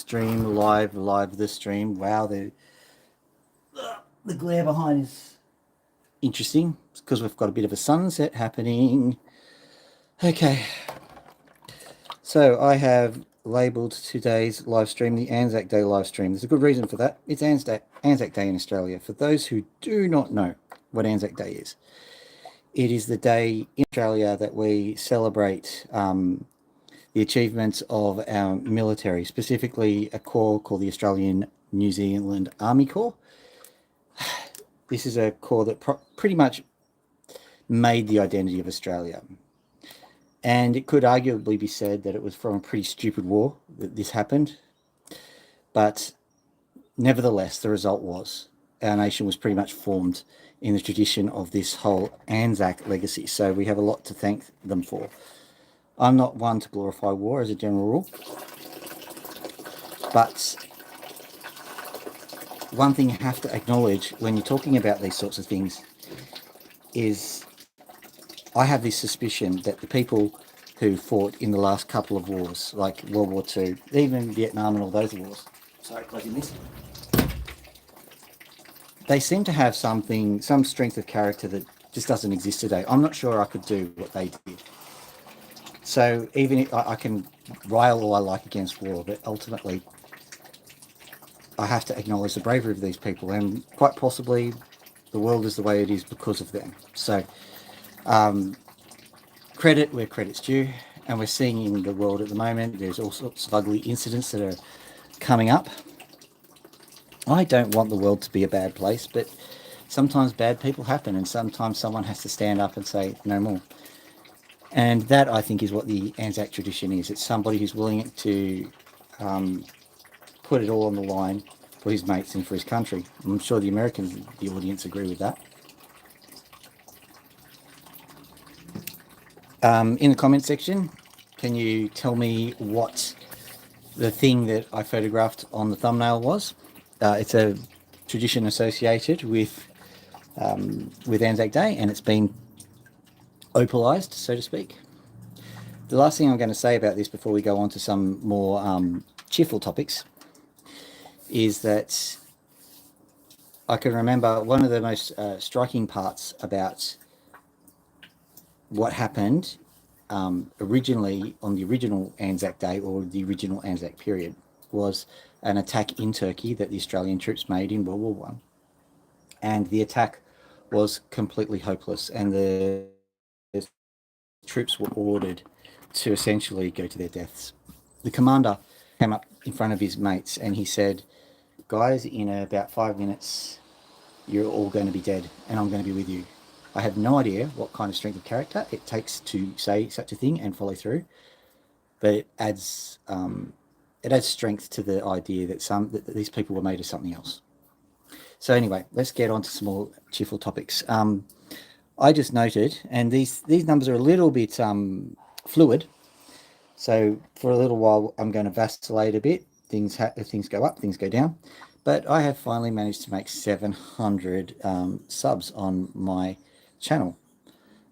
stream live the stream. Wow, the glare behind is interesting because we've got a bit of a sunset happening. Okay, so I have labelled today's live stream the Anzac Day live stream. There's a good reason for that. It's Anzac Day in Australia. For those who do not know what Anzac Day is, it is the day in Australia that we celebrate the achievements of our military, specifically a corps called the Australian New Zealand Army Corps. This is a corps that pretty much made the identity of Australia. And it could arguably be said that it was from a pretty stupid war that this happened. But nevertheless, the result was our nation was pretty much formed in the tradition of this whole Anzac legacy. So we have a lot to thank them for. I'm not one to glorify war as a general rule, but one thing you have to acknowledge when you're talking about these sorts of things is I have this suspicion that the people who fought in the last couple of wars, like World War II, even Vietnam and all those wars, sorry, closing this, they seem to have some strength of character that just doesn't exist today. I'm not sure I could do what they did. So even if I can rail all I like against war, but ultimately I have to acknowledge the bravery of these people, and quite possibly the world is the way it is because of them. So credit where credit's due, and we're seeing in the world at the moment there's all sorts of ugly incidents that are coming up. I don't want the world to be a bad place, but sometimes bad people happen, and sometimes someone has to stand up and say no more. And that, I think, is what the Anzac tradition is. It's somebody who's willing to put it all on the line for his mates and for his country. I'm sure the Americans, the audience, agree with that. In the comment section, can you tell me what the thing that I photographed on the thumbnail was? It's a tradition associated with Anzac Day, and it's been opalized, so to speak. The last thing I'm going to say about this before we go on to some more cheerful topics is that I can remember one of the most striking parts about what happened originally on the original Anzac Day, or the original Anzac period, was an attack in Turkey that the Australian troops made in World War One, and the attack was completely hopeless, and the troops were ordered to essentially go to their deaths. The commander came up in front of his mates and he said, guys, in about 5 minutes you're all going to be dead and I'm going to be with you. I have no idea what kind of strength of character it takes to say such a thing and follow through, but it adds strength to the idea that these people were made of something else. So anyway, let's get on to some more cheerful topics. I just noted, and these numbers are a little bit fluid, so for a little while I'm going to vacillate a bit. Things go up, things go down, but I have finally managed to make 700 subs on my channel.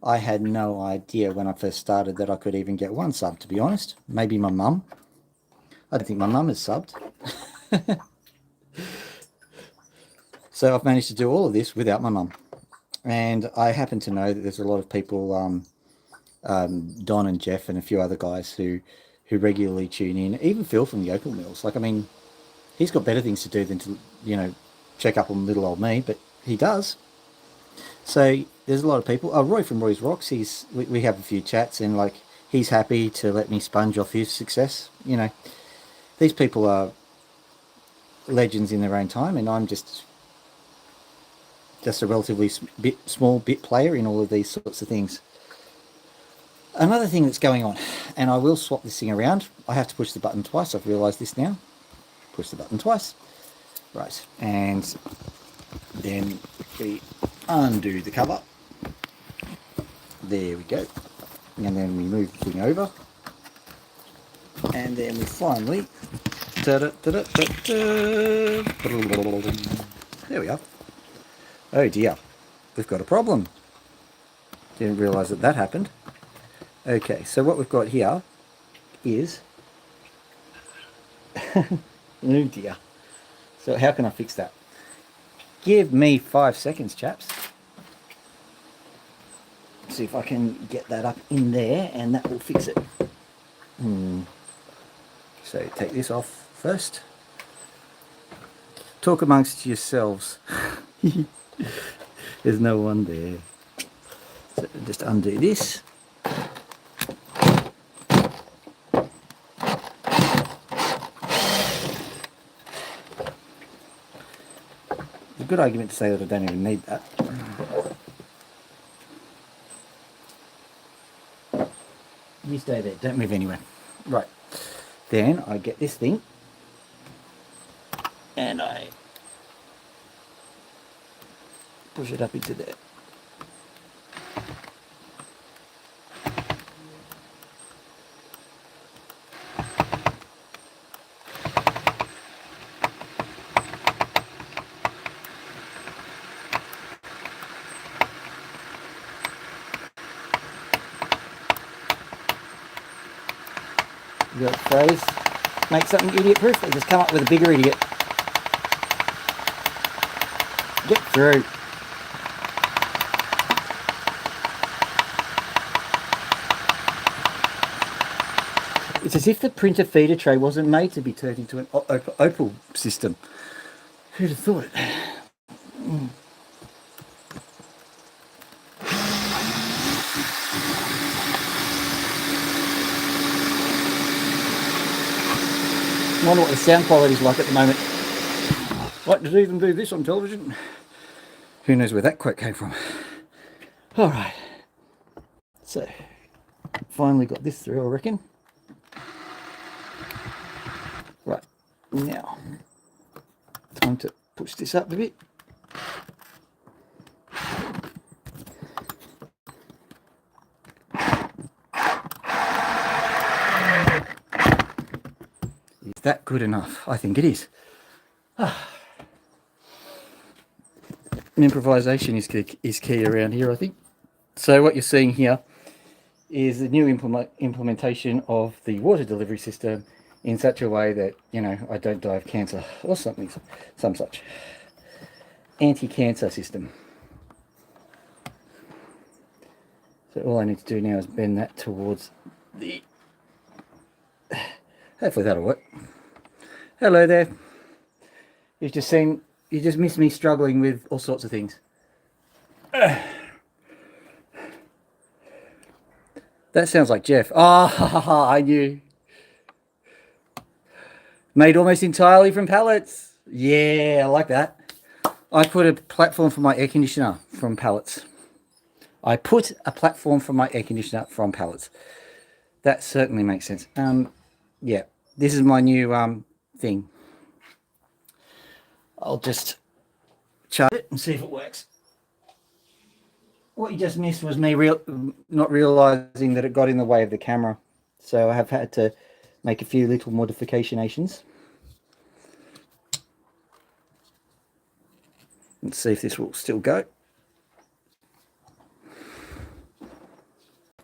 I had no idea when I first started that I could even get one sub, to be honest. Maybe my mum. I don't think my mum is subbed. So I've managed to do all of this without my mum. And I happen to know that there's a lot of people, Don and Jeff and a few other guys who regularly tune in, even Phil from the Opal Mills. Like, I mean, he's got better things to do than to, check up on little old me, but he does. So there's a lot of people. Oh, Roy from Roy's Rocks, we have a few chats, and like, he's happy to let me sponge off his success. These people are legends in their own time, and I'm just a relatively small bit player in all of these sorts of things. Another thing that's going on, and I will swap this thing around. I have to push the button twice. I've realised this now. Push the button twice. Right, and then we undo the cover. There we go. And then we move the thing over. And then we finally... There we are. Oh dear, we've got a problem. Didn't realise that happened. Okay, so what we've got here is Oh dear. So how can I fix that? Give me 5 seconds, chaps. See if I can get that up in there, and that will fix it. So take this off first. Talk amongst yourselves. There's no one there. So just undo this. It's a good argument to say that I don't even need that. You stay there, don't move anywhere. Right, then I get this thing and I push it up into there. You got a phrase, make something idiot proof, or just come up with a bigger idiot. Get through. It's as if the printer feeder tray wasn't made to be turned into an opal system. Who'd have thought it? I wonder what the sound quality is like at the moment. What, does it even do this on television? Who knows where that quote came from? All right. So, finally got this through, I reckon. Right, now, time to push this up a bit. Is that good enough? I think it is. Improvisation is key around here, I think. So what you're seeing here is the new implementation of the water delivery system in such a way that, you know, I don't die of cancer or something, some such. Anti-cancer system. So all I need to do now is bend that towards the... Hopefully that'll work. Hello there. You just missed me struggling with all sorts of things. That sounds like Jeff. Ah, I knew. Made almost entirely from pallets. Yeah, I like that. I put a platform for my air conditioner from pallets. That certainly makes sense. Yeah, this is my new thing. I'll just charge it and see if it works. What you just missed was me not realizing that it got in the way of the camera. So I have had to make a few little modifications. Let's see if this will still go.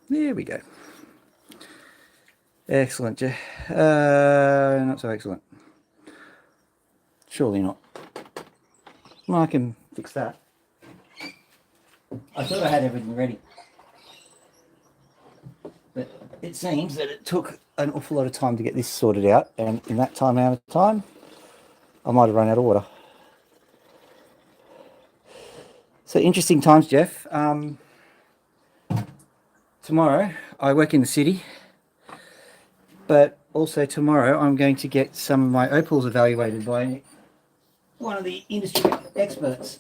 There we go. Excellent, Jeff. Not so excellent. Surely not. Well, I can fix that. I thought I had everything ready. But it seems that it took an awful lot of time to get this sorted out, and in that amount of time, I might have run out of water. So interesting times, Jeff. Tomorrow, I work in the city, but also tomorrow I'm going to get some of my opals evaluated by one of the industry experts.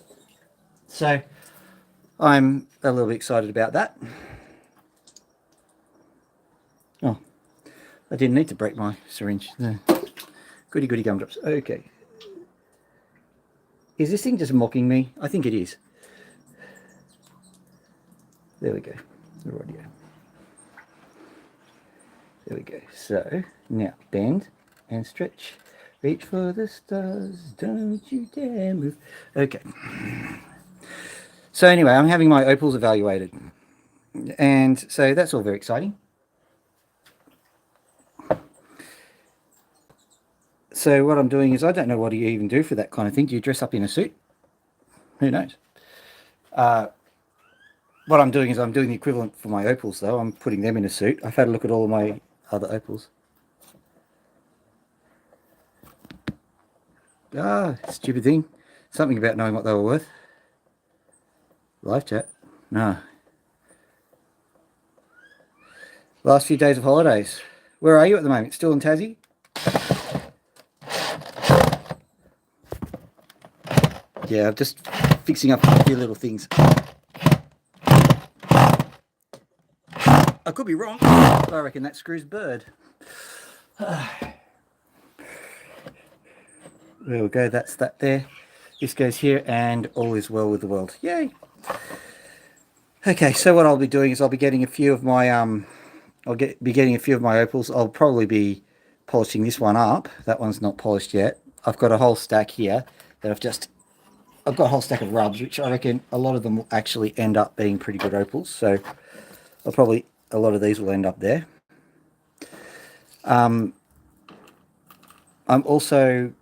So I'm a little bit excited about that. Oh, I didn't need to break my syringe. No. Goody goody gumdrops. Okay. Is this thing just mocking me? I think it is. There we go. Rightio. There we go. So now bend and stretch. Reach for the stars. Don't you dare move. Okay. So anyway, I'm having my opals evaluated. And so that's all very exciting. So what I'm doing is, I don't know what do you even do for that kind of thing. Do you dress up in a suit? Who knows? What I'm doing is I'm doing the equivalent for my opals, though. I'm putting them in a suit. I've had a look at all of my other opals. Ah, stupid thing. Something about knowing what they were worth. Live chat. No. Last few days of holidays. Where are you at the moment? Still in Tassie? Yeah, I'm just fixing up a few little things. I could be wrong, but I reckon that screws bird. There we go, that's that there. This goes here, and all is well with the world. Yay! Okay, so what I'll be doing is I'll be getting a few of my be getting a few of my opals. I'll probably be polishing this one up. That one's not polished yet. I've got a whole stack here that I've got a whole stack of rubs, which I reckon a lot of them will actually end up being pretty good opals. So a lot of these will end up there. I'm also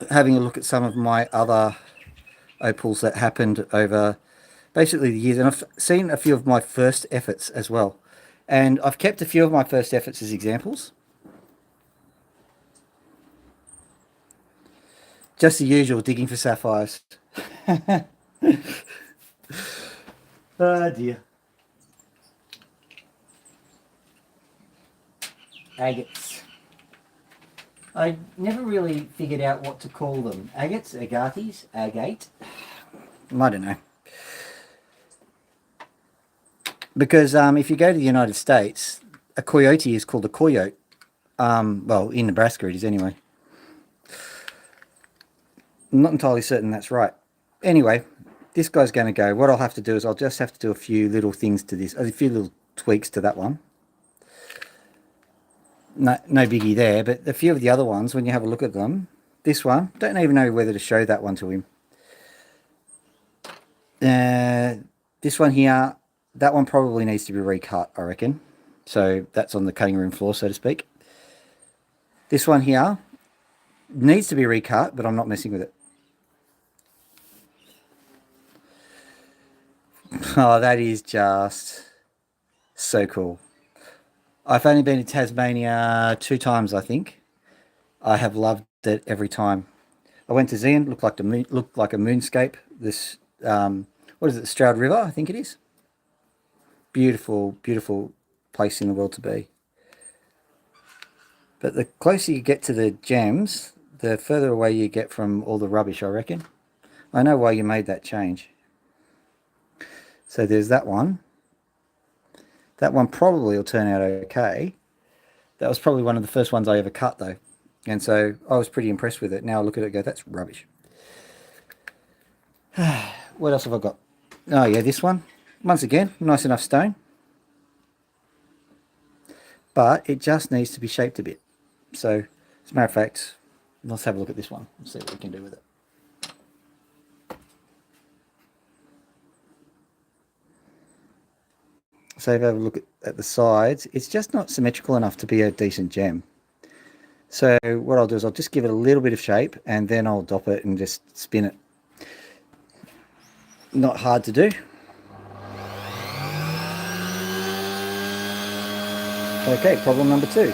having a look at some of my other opals that happened over basically the years, and I've seen a few of my first efforts as well, and I've kept a few of my first efforts as examples. Just the usual, digging for sapphires. Oh dear. Agates. I never really figured out what to call them. Agates, agates, agate. I don't know. Because if you go to the United States, a coyote is called a coyote. Well, in Nebraska it is anyway. I'm not entirely certain that's right. Anyway, this guy's going to go. What I'll have to do is I'll just have to do a few little things to this, a few little tweaks to that one. No biggie there, but a few of the other ones, when you have a look at them, this one, don't even know whether to show that one to him. This one here, that one probably needs to be recut, I reckon. So that's on the cutting room floor, so to speak. This one here needs to be recut, but I'm not messing with it. Oh, that is just so cool. I've only been to Tasmania 2 times, I think. I have loved it every time. I went to Zeeland, looked like a moonscape. This, what is it, the Stroud River, I think it is. Beautiful, beautiful place in the world to be. But the closer you get to the gems, the further away you get from all the rubbish, I reckon. I know why you made that change. So there's that one. That one probably will turn out okay. That was probably one of the first ones I ever cut, though. And so I was pretty impressed with it. Now I look at it and go, that's rubbish. What else have I got? Oh, yeah, this one. Once again, nice enough stone. But it just needs to be shaped a bit. So, as a matter of fact, let's have a look at this one and see what we can do with it. So if I have a look at the sides, it's just not symmetrical enough to be a decent gem. So what I'll do is I'll just give it a little bit of shape, and then I'll dop it and just spin it. Not hard to do. Okay, problem number 2.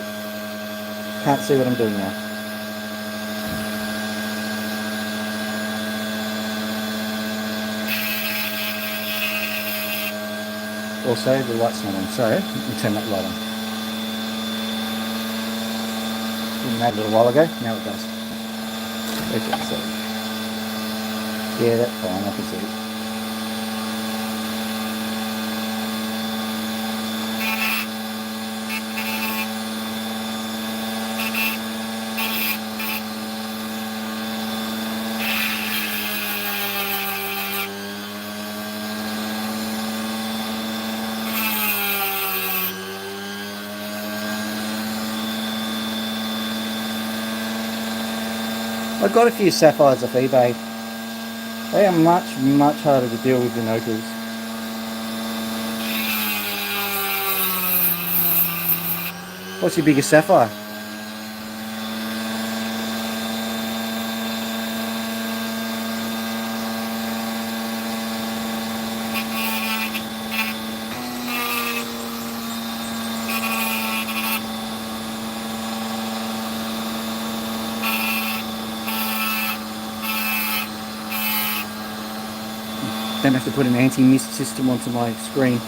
Can't see what I'm doing now. Also, the light's not on, so let me turn that light on. Didn't that a little while ago, now it does. Okay, so yeah, that's fine, I can see it. I got a few sapphires off eBay. They are much, much harder to deal with than opals. What's your biggest sapphire? Don't have to put an anti-mist system onto my screen.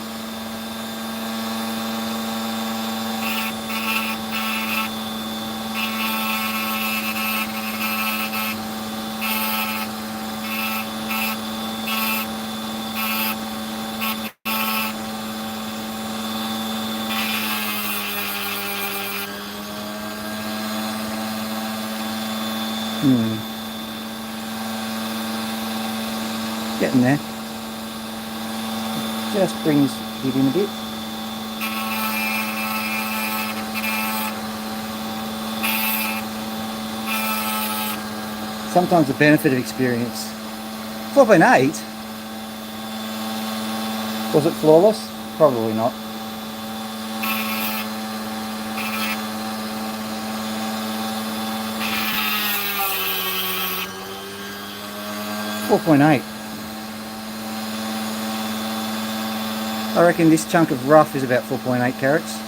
Getting there. Just brings it in a bit. Sometimes the benefit of experience. 4.8? Was it flawless? Probably not. .8. I reckon this chunk of rough is about 4.8 carats.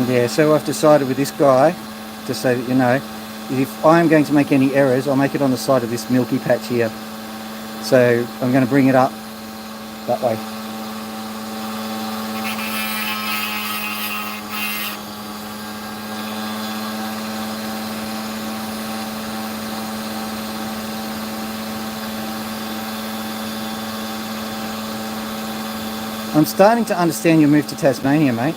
Yeah, so I've decided with this guy, just so that you know, if I'm going to make any errors, I'll make it on the side of this milky patch here. So I'm going to bring it up that way. I'm starting to understand your move to Tasmania, mate.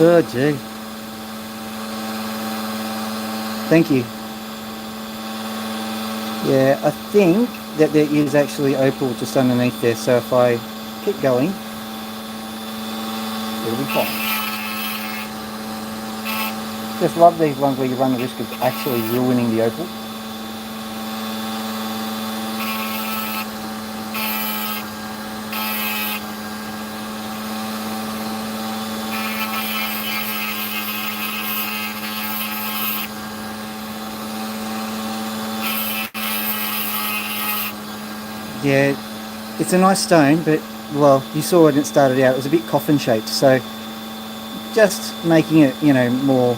Oh, gee. Thank you. Yeah, I think that there is actually opal just underneath there, so if I keep going, it'll be fine. Just love these ones where you run the risk of actually ruining the opal. Yeah, it's a nice stone, but, well, you saw when it started out, it was a bit coffin shaped, so just making it, you know, more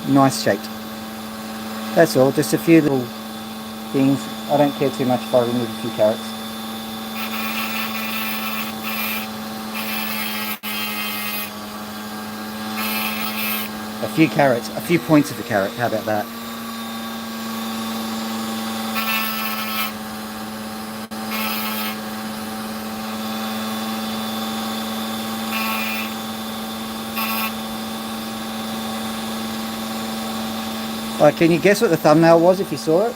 nice shaped. That's all, just a few little things. I don't care too much if I remove a few carats. A few carats, a few points of a carat, how about that? Can you guess what the thumbnail was if you saw it?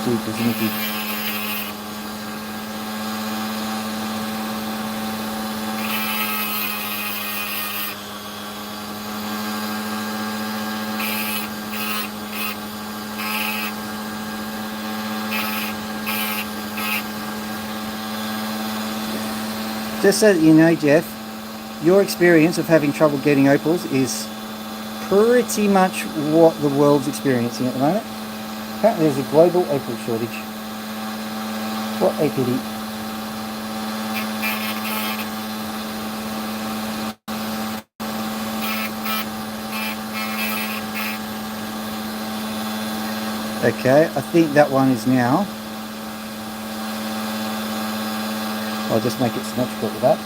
Jeepers, Nicky. Just so that you know, Jeff, your experience of having trouble getting opals is pretty much what the world's experiencing at the moment. Apparently there's a global opal shortage. What a pity. Okay, I think that one is now. I'll just make it symmetrical with that.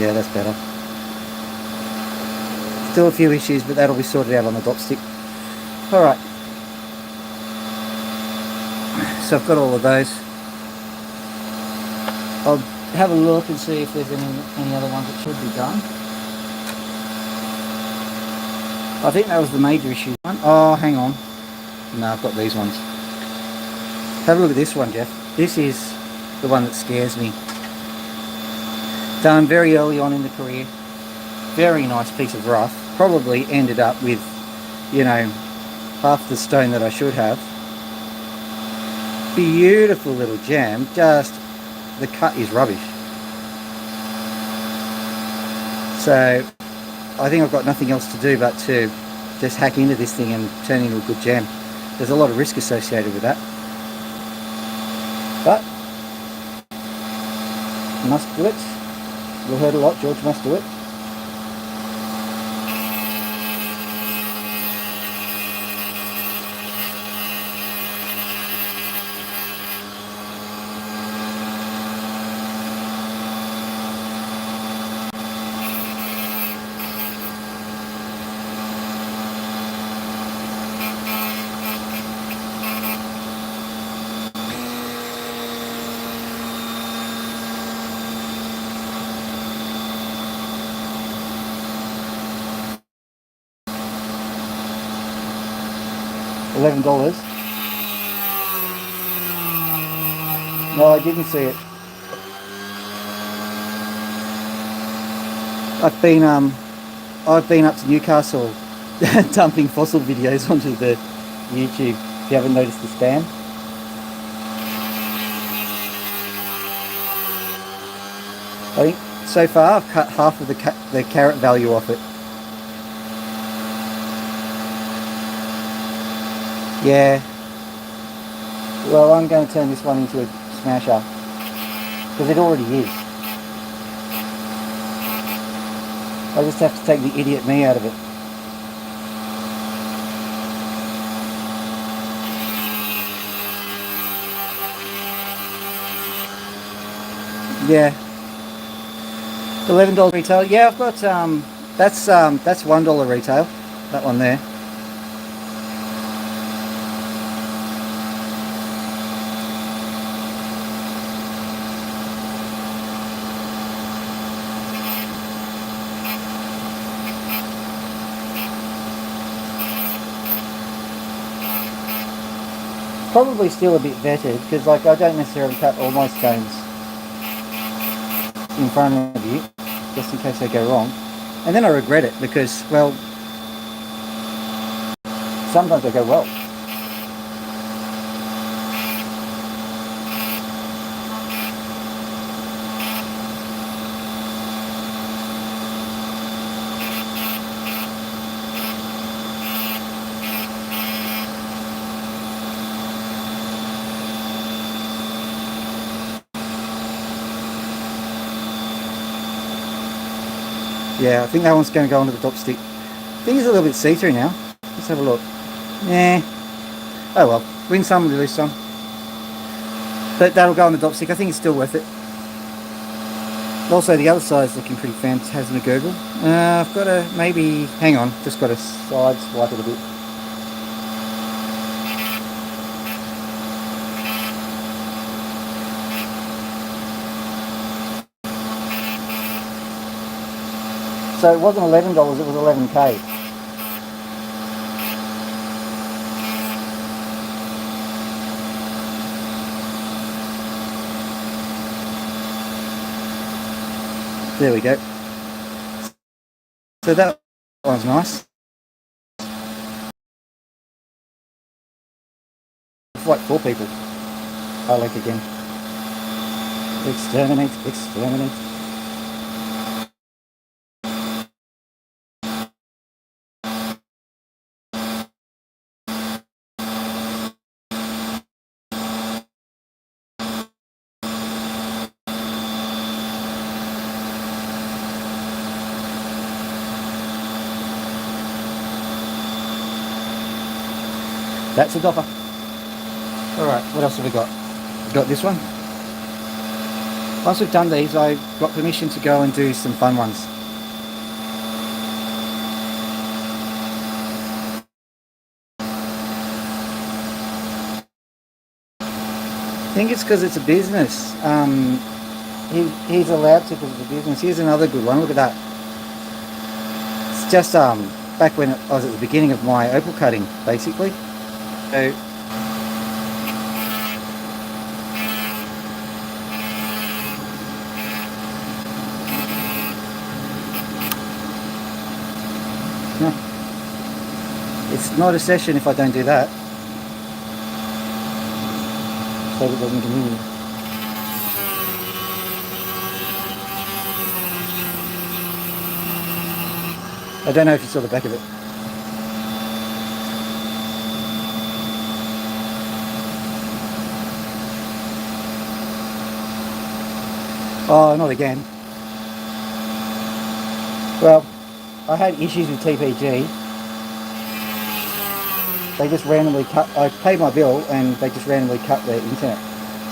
Yeah, that's better. Still a few issues, but that'll be sorted out on the dop stick. Alright. So I've got all of those. I'll have a look and see if there's any other ones that should be done. I think that was the major issue one. Oh, hang on. No, I've got these ones. Have a look at this one, Jeff. This is the one that scares me. Done very early on in the career. Very nice piece of rough. Probably ended up with, you know, half the stone that I should have. Beautiful little jam. Just the cut is rubbish. So I think I've got nothing else to do but to just hack into this thing and turn it into a good jam. There's a lot of risk associated with that. But must do it. We've heard a lot, George must do it. $11. No, I didn't see it. I've been up to Newcastle dumping fossil videos onto the YouTube. If you haven't noticed the spam. I think so far I've cut half of the carat value off it. Yeah. Well, I'm going to turn this one into a smasher. Because it already is. I just have to take the idiot me out of it. Yeah. $11 retail. Yeah, I've got that's $1 retail. That one there. Probably still a bit vetted because, like, I don't necessarily cut all my stones in front of you just in case they go wrong, and then I regret it because, well, sometimes they go well. Yeah, I think that one's going to go onto the top stick. I think it's a little bit see-through now. Let's have a look. Nah. Oh well, win some, lose some. But that'll go on the top stick. I think it's still worth it. Also, the other side's looking pretty fantastic. Google. I've got to maybe... Hang on, just got to side swipe it a bit. So it wasn't $11, it was 11k. There we go. So that one's nice. It's like 4 people. I like again. Exterminate, exterminate. That's a dopper. Alright, what else have we got? We've got this one. Once we've done these, I've got permission to go and do some fun ones. I think it's because it's a business. He's allowed to because it's a business. Here's another good one. Look at that. It's just back when I was at the beginning of my opal cutting, basically. So it's not a session if I don't do that. So it doesn't continue. I don't know if you saw the back of it. Oh, not again. Well, I had issues with TPG. They just randomly cut. I paid my bill and they just randomly cut the internet.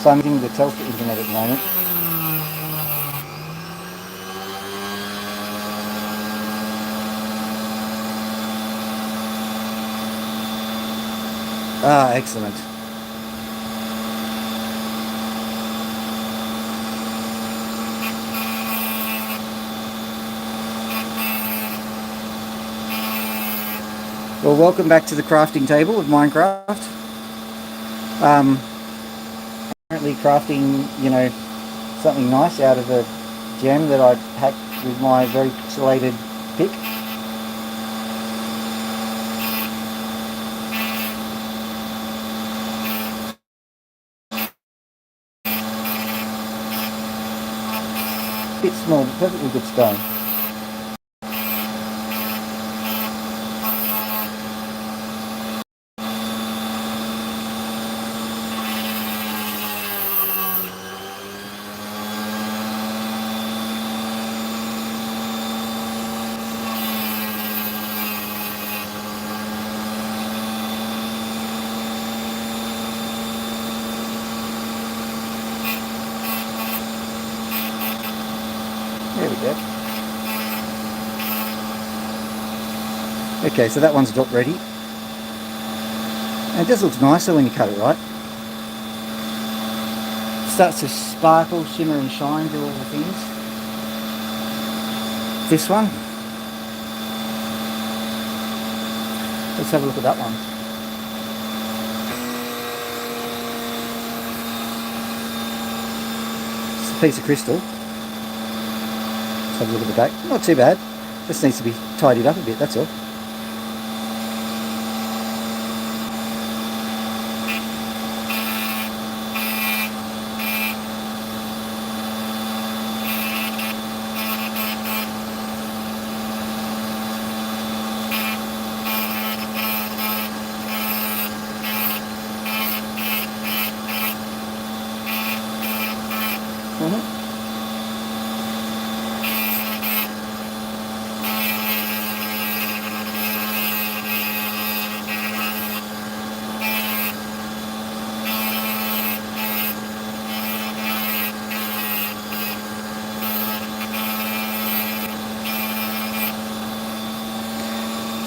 So I'm using the Telstra internet at the moment. Ah, excellent. Well, welcome back to the crafting table of Minecraft. Currently crafting, something nice out of a gem that I hacked with my very pixelated pick. Bit small, but perfectly good stone. There we go. Okay, so that one's got ready. And it just looks nicer when you cut it right. Starts to sparkle, shimmer and shine, do all the things. This one. Let's have a look at that one. It's a piece of crystal. Let's have a look at the back. Not too bad. Just needs to be tidied up a bit, that's all.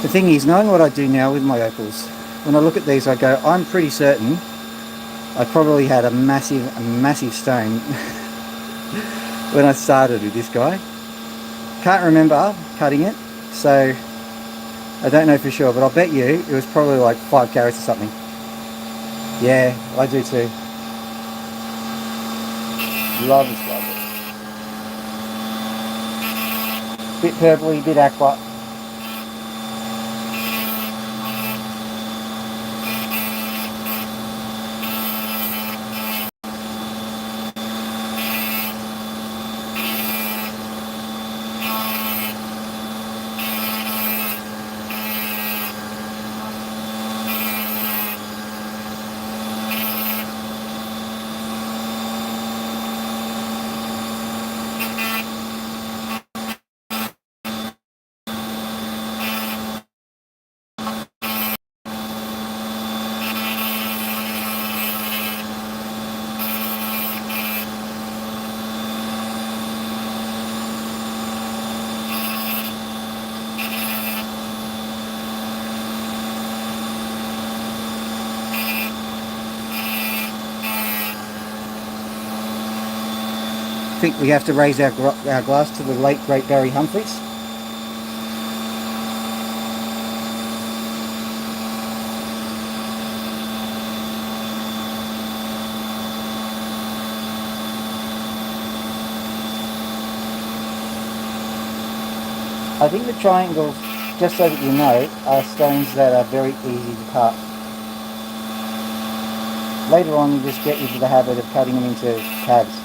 The thing is, knowing what I do now with my opals, when I look at these I go, I'm pretty certain I probably had a massive stone when I started with this guy. Can't remember cutting it, so I don't know for sure, but I'll bet you it was probably like 5 carats or something. Yeah, I do too. Love this guy. Bit purpley, bit aqua. think we have to raise our glass to the late great Barry Humphries. I think the triangles, just so that you know, are stones that are very easy to cut. Later on, you just get into the habit of cutting them into tabs.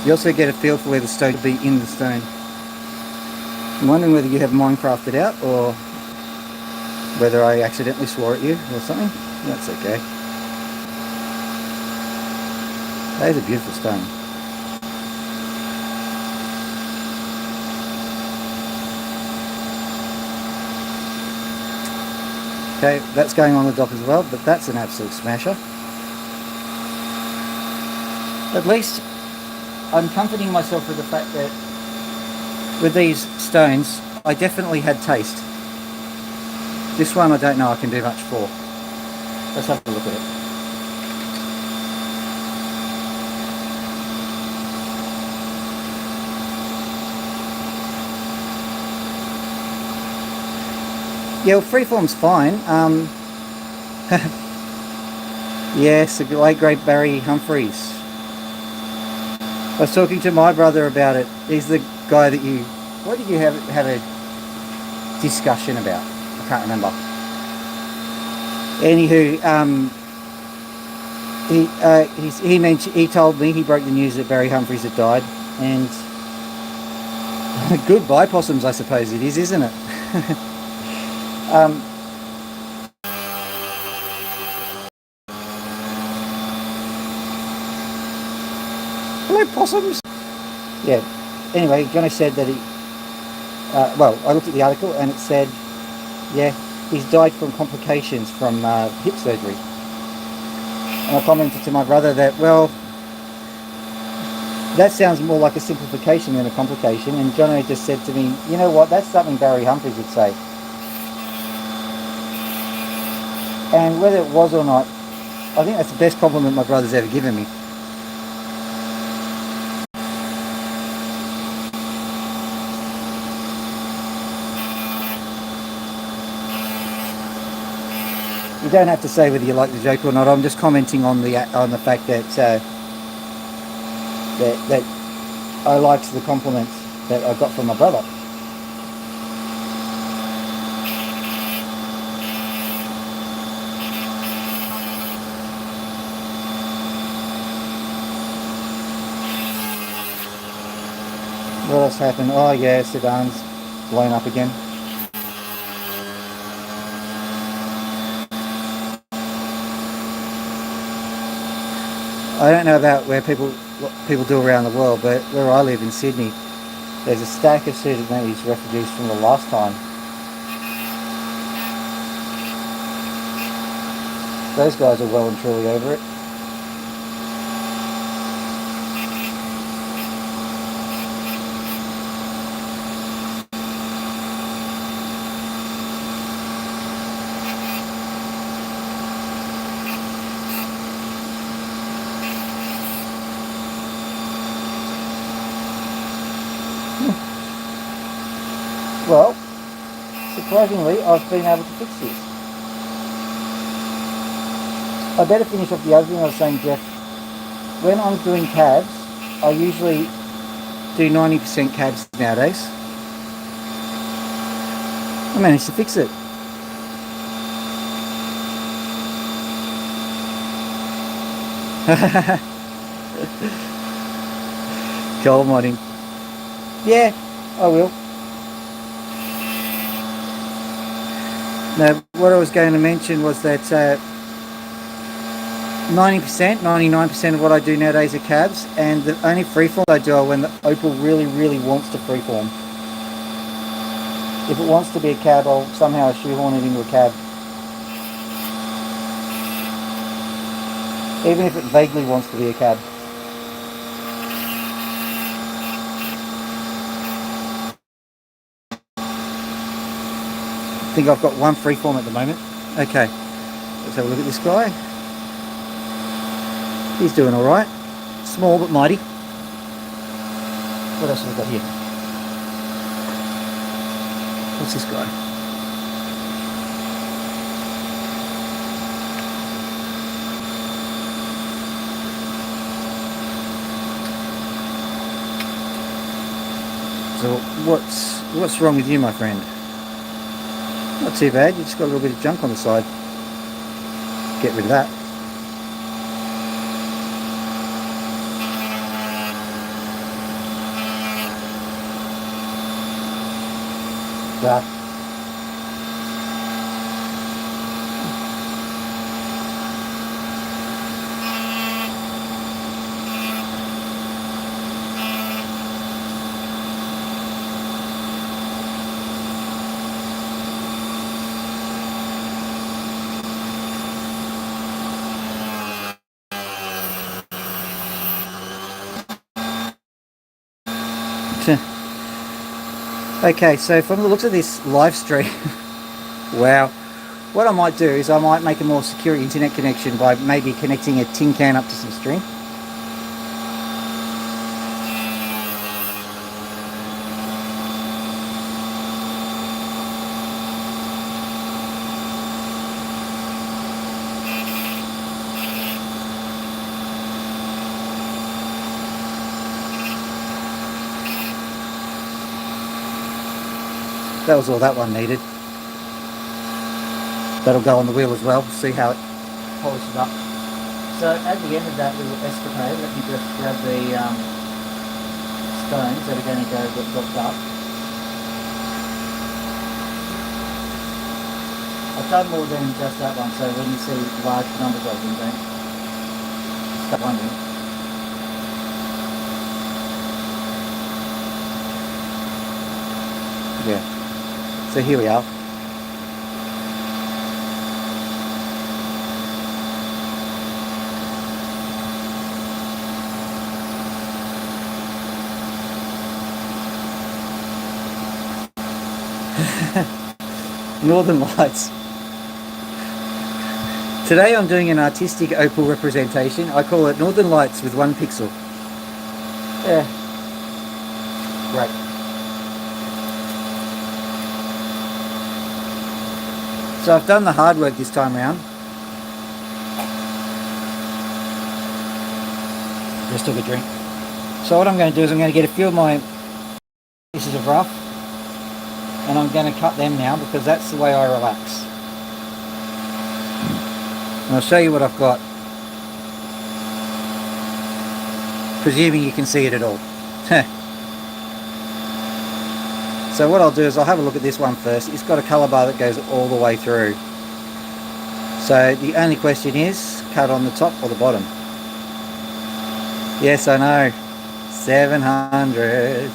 You also get a feel for where the stone will be in the stone. I'm wondering whether you have Minecrafted out or whether I accidentally swore at you or something. That's okay. That is a beautiful stone. Okay, that's going on the dock as well, but that's an absolute smasher. At least I'm comforting myself with the fact that with these stones, I definitely had taste. This one I don't know I can do much for. Let's have a look at it. Yeah, well, freeform's fine. Yes, the late great Barry Humphries. I was talking to my brother about it. He's the guy that you... What did you have a discussion about? I can't remember. Anywho, he told me, he broke the news that Barry Humphries had died, and goodbye possums, I suppose it is, isn't it? Hello, possums. Yeah. Anyway, Johnny said that he... well, I looked at the article and it said, yeah, he's died from complications from hip surgery. And I commented to my brother that, well, that sounds more like a simplification than a complication. And Johnny just said to me, you know what, that's something Barry Humphries would say. And whether it was or not, I think that's the best compliment my brother's ever given me. You don't have to say whether you like the joke or not. I'm just commenting on the fact that that I liked the compliments that I got from my brother. What else happened? Oh yeah, Sudan's blown up again. I don't know about what people do around the world, but where I live in Sydney, there's a stack of Sudanese refugees from the last time. Those guys are well and truly over it. Well, surprisingly, I've been able to fix this. I better finish off the other thing I was saying, Jeff. When I'm doing cabs, I usually do 90% cabs nowadays. I managed to fix it. Coal mining. Yeah, I will. Now, what I was going to mention was that 90%, 99% of what I do nowadays are cabs, and the only freeform I do are when the opal really, really wants to freeform. If it wants to be a cab, I'll somehow shoehorn it into a cab. even if it vaguely wants to be a cab. I think I've got one freeform at the moment. Okay, let's have a look at this guy. He's doing all right. Small but mighty. What else have we got here? What's this guy? So what's wrong with you, my friend? Not too bad. You just got a little bit of junk on the side. Get rid of that. That. Okay, so from the looks of this live stream, wow, what I might do is I might make a more secure internet connection by maybe connecting a tin can up to some string. That was all that one needed. That'll go on the wheel as well. See how it polishes up. So at the end of that little escapade, let me just grab the stones that are going to go get dropped up. I've done more than just that one, so when you see large numbers of them, don't stop wondering. Yeah. So here we are. Northern Lights. Today I'm doing an artistic opal representation. I call it Northern Lights with 1 pixel. Yeah. Great. So I've done the hard work this time round. Just took a drink. So what I'm going to do is I'm going to get a few of my pieces of rough and I'm going to cut them now because that's the way I relax. And I'll show you what I've got. Presuming you can see it at all. So what I'll do is I'll have a look at this one first. It's got a colour bar that goes all the way through. So the only question is, cut on the top or the bottom? Yes, I know. 700.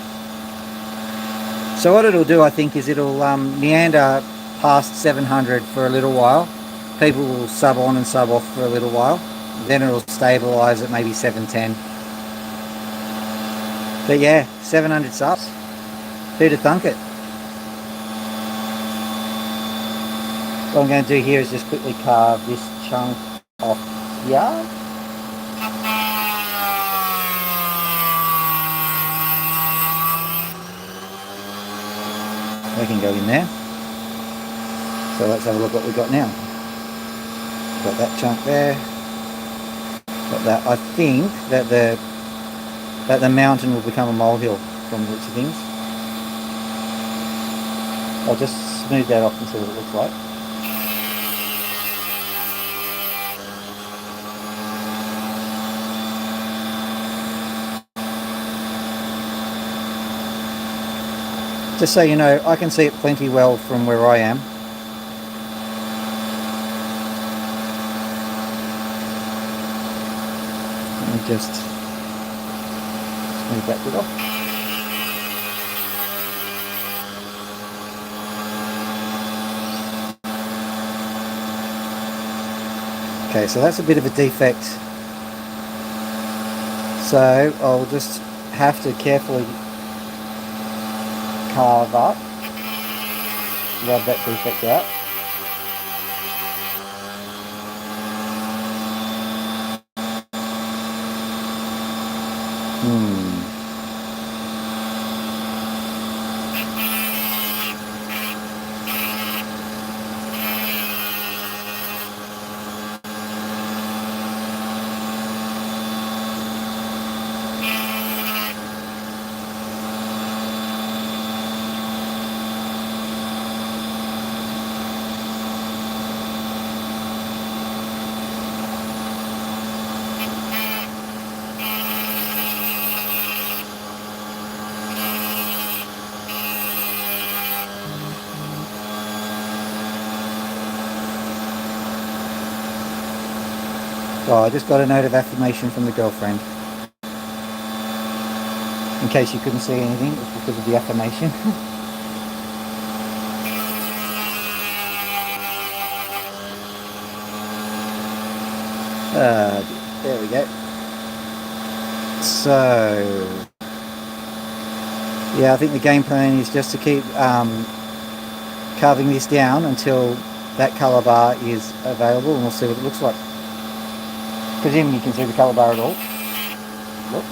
So what it'll do, I think, is it'll meander past 700 for a little while. People will sub on and sub off for a little while. Then it'll stabilise at maybe 710. But yeah, 700 subs. Who'd have thunk it? What I'm going to do here is just quickly carve this chunk off here. We can go in there. So let's have a look what we've got now. Got that chunk there. Got that. I think that the mountain will become a molehill from the looks of things. I'll just smooth that off and see what it looks like. Just so you know, I can see it plenty well from where I am. Let me just smooth that bit off. Okay, so that's a bit of a defect So I'll just have to carefully carve up, rub that defect out. Oh, I just got a note of affirmation from the girlfriend. In case you couldn't see anything, it was because of the affirmation. There we go. So, yeah, I think the game plan is just to keep carving this down until that colour bar is available, and we'll see what it looks like. Presuming you can see the colour bar at all. Look.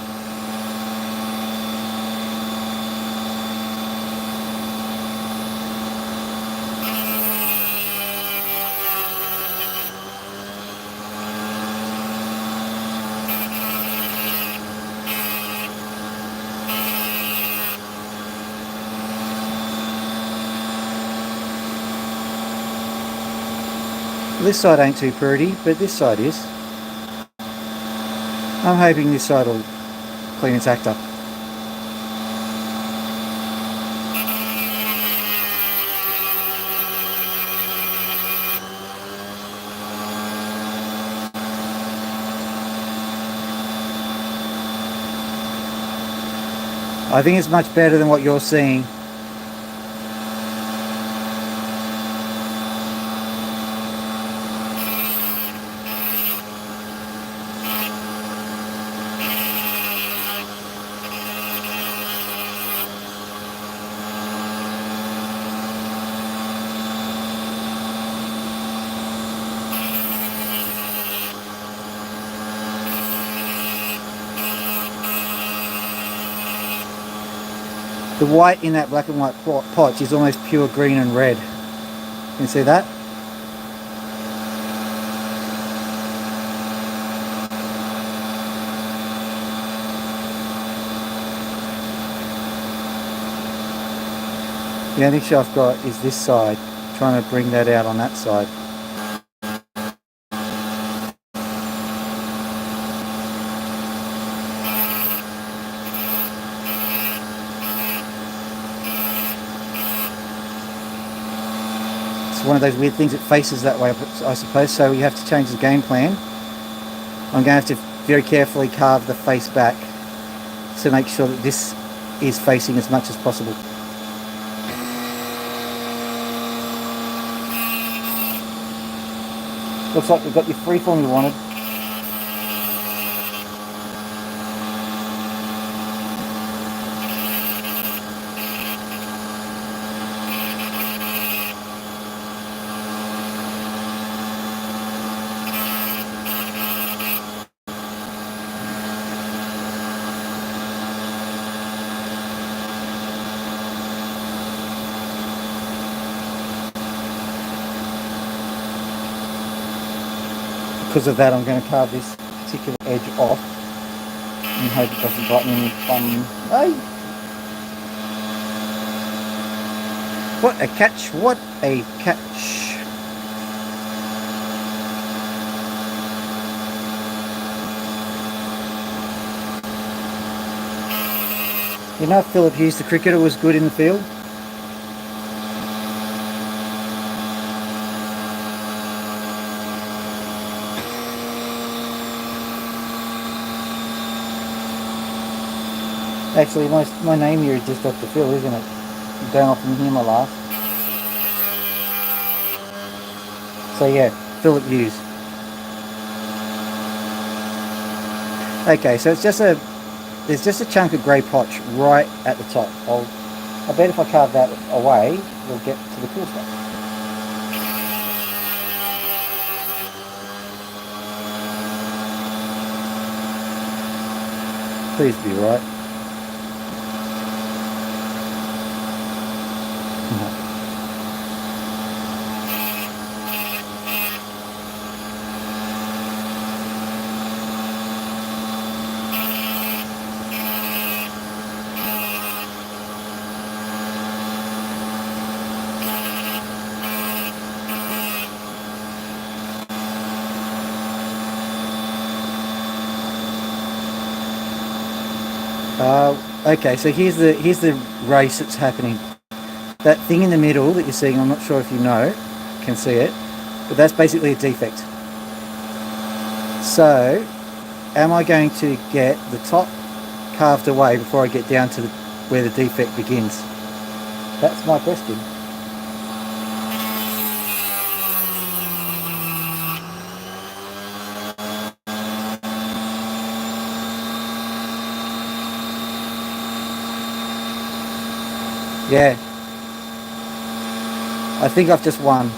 This side ain't too pretty, but this side is. I'm hoping this side will clean its act up. I think it's much better than what you're seeing. The white in that black and white potch is almost pure green and red. Can you see that? The only issue I've got is this side, trying to bring that out on that side. One of those weird things, it faces that way, I suppose, so you have to change the game plan. I'm going to have to very carefully carve the face back to make sure that this is facing as much as possible. Looks like we've got your freeform you wanted. Because of that, I'm going to carve this particular edge off and hope it doesn't bite me in the bum. Hey! What a catch! What a catch! You know, Philip Hughes, the cricketer, was good in the field. Actually, my name here is just Dr. Phil, isn't it? You don't often hear my laugh. So yeah, Philip Hughes. Okay, so there's just a chunk of grey potch right at the top. I bet if I carve that away, we'll get to the cool stuff. Please be right. Okay, so here's the race that's happening. That thing in the middle that you're seeing, I'm not sure if you can see it, but that's basically a defect. So, am I going to get the top carved away before I get down to where the defect begins? That's my question. Yeah. I think I've just won.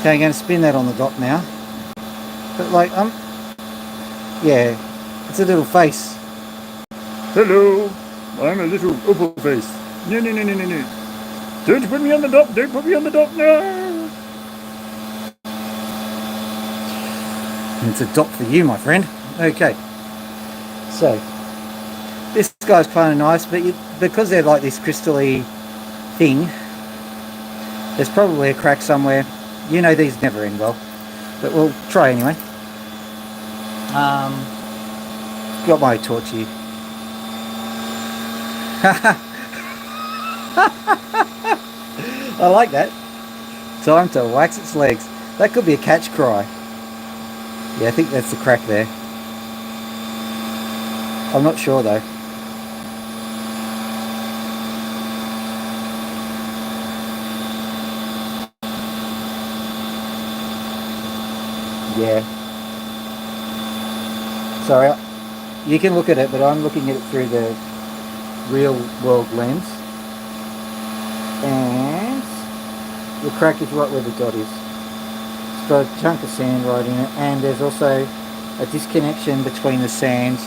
Okay, I'm going to spin that on the dot now. But like, yeah, it's a little face. Hello, I'm a little opal face. No. Don't put me on the dot, don't put me on the dot, no. It's a dot for you, my friend. Okay. So, this guy's kind of nice, but because they're like this crystal-y thing, there's probably a crack somewhere. You know these never end well, but we'll try anyway. Got my torch here. I like that. Time to wax its legs. That could be a catch cry. Yeah, I think that's the crack there. I'm not sure though. Yeah. Sorry, you can look at it, but I'm looking at it through the real world lens. And the crack is right where the dot is. It's got a chunk of sand right in it, and there's also a disconnection between the sand.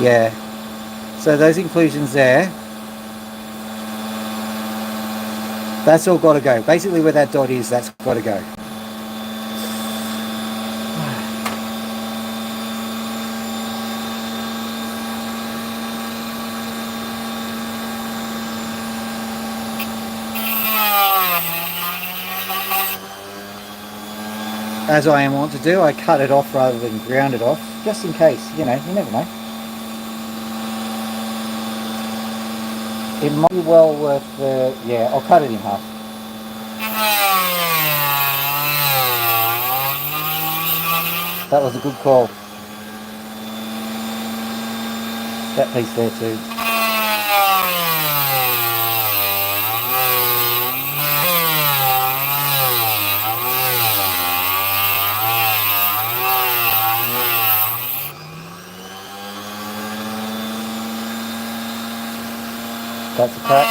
Yeah. So those inclusions there, that's all got to go. Basically where that dot is, that's got to go. As I am wont to do, I cut it off rather than ground it off, just in case, you never know. It might be well worth yeah, I'll cut it in half. That was a good call. That piece there too. That's a crack.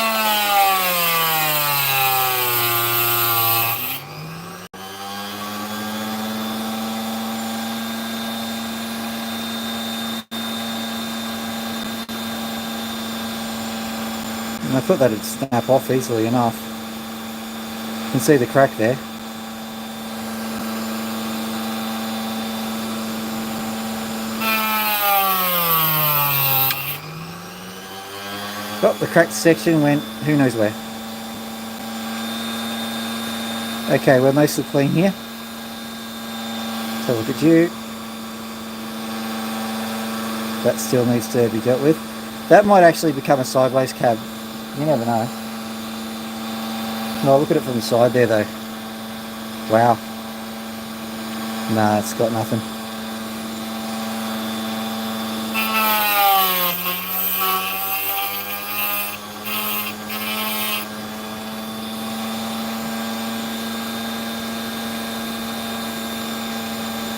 And I thought that'd snap off easily enough. You can see the crack there. Oh, the cracked section went who knows where. Okay, we're mostly clean here. So look at you. That still needs to be dealt with. That might actually become a sideways cab. You never know. No, look at it from the side there though. Wow. Nah, it's got nothing.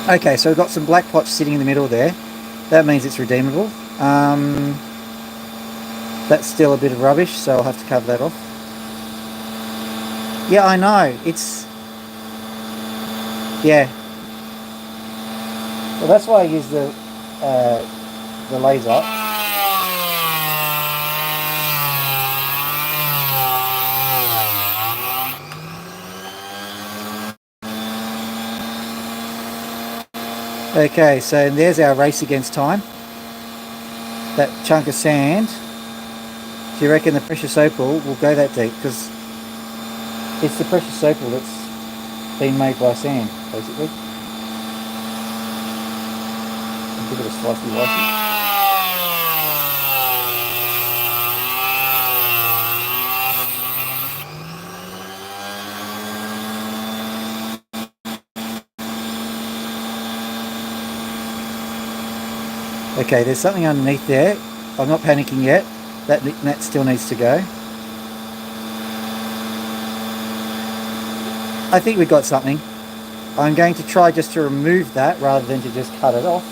Okay, so we've got some black potch sitting in the middle there. That means it's redeemable. That's still a bit of rubbish, so I'll have to cover that off. Yeah, I know. It's... yeah. Well, that's why I use the laser. Okay, so there's our race against time. That chunk of sand. Do you reckon the precious opal will go that deep? Because it's the precious opal that's been made by sand, basically. I'll give it a slicey wicey. Okay, there's something underneath there. I'm not panicking yet. That still needs to go. I think we've got something. I'm going to try just to remove that rather than to just cut it off.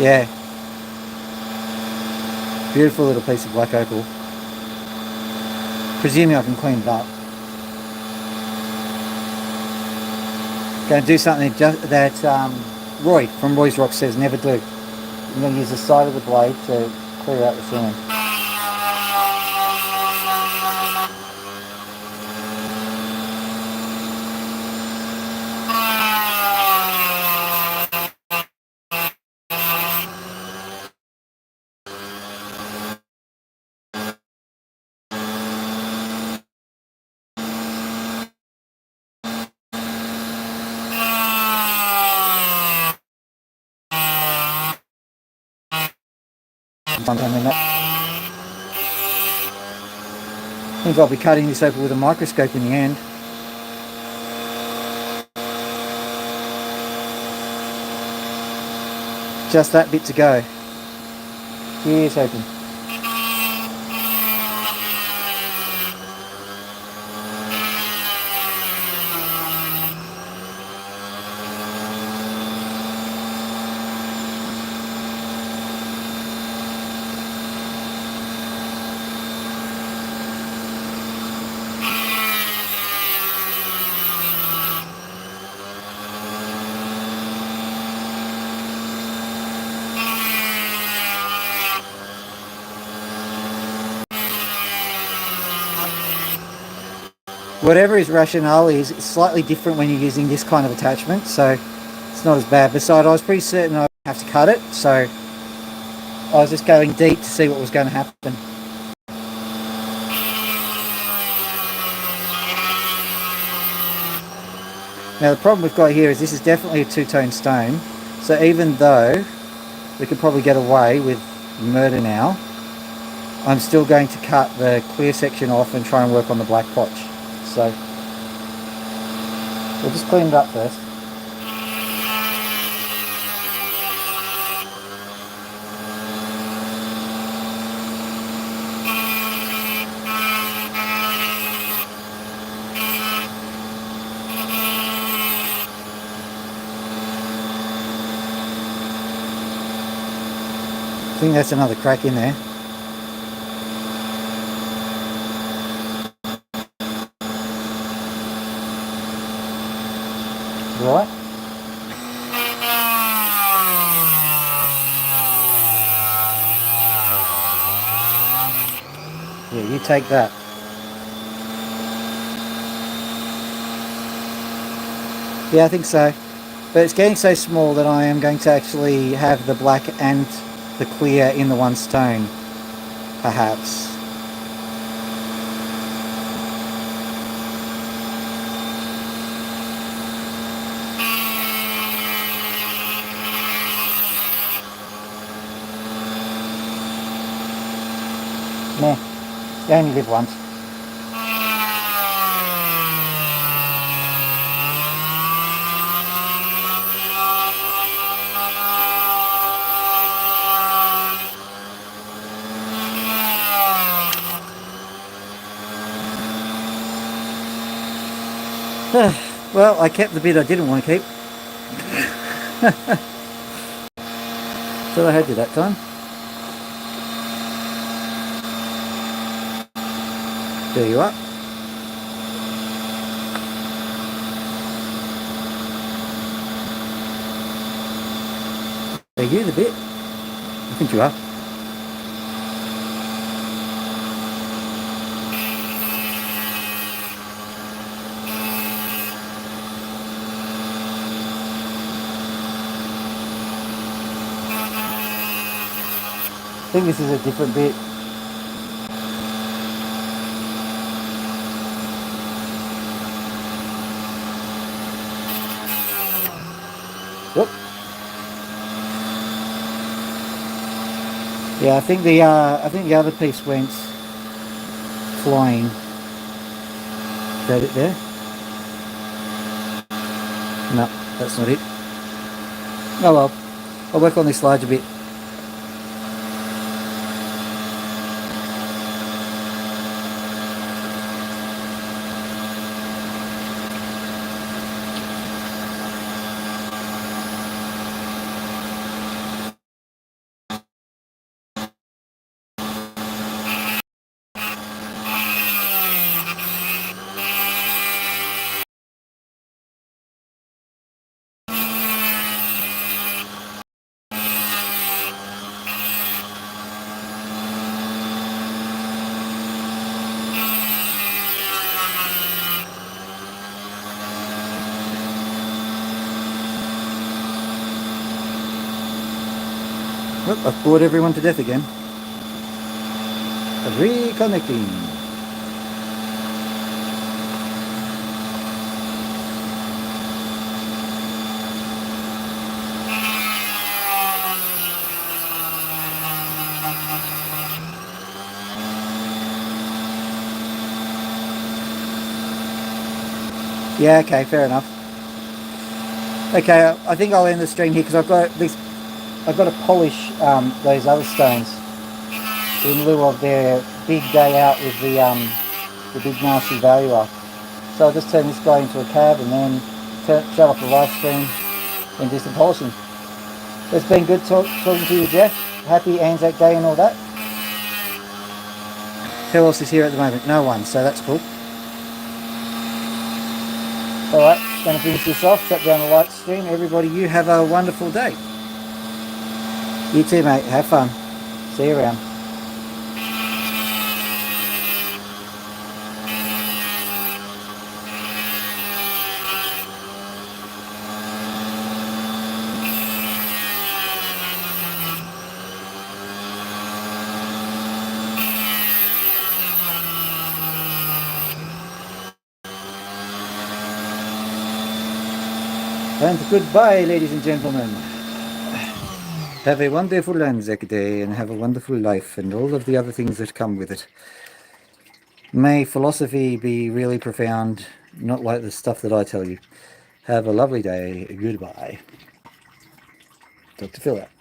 Yeah. Beautiful little piece of black opal. Presuming I can clean it up. Going to do something that Roy from Roy's Rock says never do. I'm going to use the side of the blade to clear out the sand. I think I'll be cutting this open with a microscope in the end. Just that bit to go. Here's hoping. Whatever his rationale is, it's slightly different when you're using this kind of attachment, so it's not as bad. Besides, I was pretty certain I would have to cut it, so I was just going deep to see what was going to happen. Now the problem we've got here is this is definitely a two-tone stone, so even though we could probably get away with murder now, I'm still going to cut the clear section off and try and work on the black potch. So we'll just clean it up first. I think that's another crack in there. Right. Yeah, you take that. Yeah, I think so. But it's getting so small that I am going to actually have the black and the clear in the one stone, perhaps. Nah, you only live once. Well, I kept the bit I didn't want to keep. So I had to that time. There you are. Are you the bit? I think you are. I think this is a different bit. Whoop. Yeah, I think the other piece went flying. Is that it there? No, that's not it. Oh well, I'll work on this larger bit. Well, I've bored everyone to death again. Reconnecting. Yeah, okay, fair enough. Okay, I think I'll end the stream here because I've got to polish those other stones in lieu of their big day out with the big nasty valuer. So I'll just turn this guy into a cab and then shut off the live stream and do some polishing. It's been good talking to you, Jeff. Happy Anzac Day and all that. Who else is here at the moment? No one, so that's cool. Alright, going to finish this off, shut down the light stream. Everybody, you have a wonderful day. You too, mate. Have fun. See you around. And goodbye, ladies and gentlemen. Have a wonderful Anzac Day and have a wonderful life and all of the other things that come with it. May philosophy be really profound, not like the stuff that I tell you. Have a lovely day. Goodbye. Dr. Phil out.